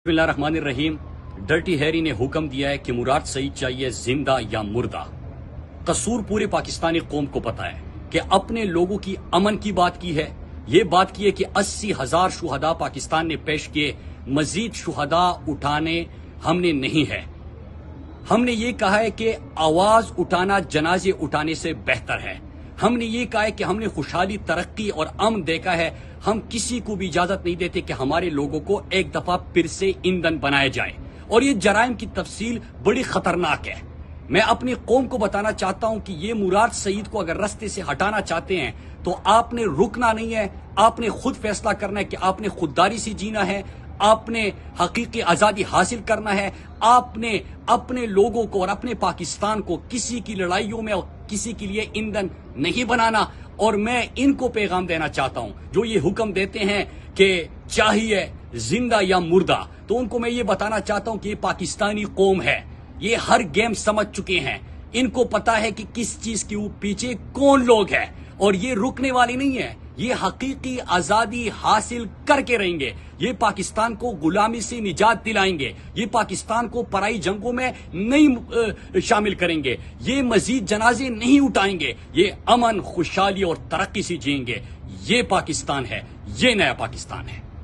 بسم اللہ الرحمن الرحیم۔ ڈرٹی ہیری نے حکم دیا ہے کہ مراد سعید چاہیے زندہ یا مردہ۔ قصور پورے پاکستانی قوم کو پتا ہے کہ اپنے لوگوں کی امن کی بات کی ہے، یہ بات کی ہے کہ 80,000 شہداء پاکستان نے پیش کیے، مزید شہداء اٹھانے ہم نے نہیں ہے۔ ہم نے یہ کہا ہے کہ آواز اٹھانا جنازے اٹھانے سے بہتر ہے۔ ہم نے یہ کہا ہے کہ ہم نے خوشحالی، ترقی اور امن دیکھا ہے، ہم کسی کو بھی اجازت نہیں دیتے کہ ہمارے لوگوں کو ایک دفعہ پھر سے ایندھن بنایا جائے، اور یہ جرائم کی تفصیل بڑی خطرناک ہے۔ میں اپنی قوم کو بتانا چاہتا ہوں کہ یہ مراد سعید کو اگر رستے سے ہٹانا چاہتے ہیں تو آپ نے رکنا نہیں ہے، آپ نے خود فیصلہ کرنا ہے کہ آپ نے خودداری سے جینا ہے، آپ نے حقیقی آزادی حاصل کرنا ہے، آپ نے اپنے لوگوں کو اور اپنے پاکستان کو کسی کی لڑائیوں میں اور کسی کے لیے ایندھن نہیں بنانا۔ اور میں ان کو پیغام دینا چاہتا ہوں جو یہ حکم دیتے ہیں کہ چاہیے زندہ یا مردہ، تو ان کو میں یہ بتانا چاہتا ہوں کہ یہ پاکستانی قوم ہے، یہ ہر گیم سمجھ چکے ہیں، ان کو پتا ہے کہ کس چیز کے پیچھے کون لوگ ہیں، اور یہ رکنے والی نہیں ہے، یہ حقیقی آزادی حاصل کر کے رہیں گے، یہ پاکستان کو غلامی سے نجات دلائیں گے، یہ پاکستان کو پرائی جنگوں میں نہیں شامل کریں گے، یہ مزید جنازے نہیں اٹھائیں گے، یہ امن، خوشحالی اور ترقی سے جئیں گے۔ یہ پاکستان ہے، یہ نیا پاکستان ہے۔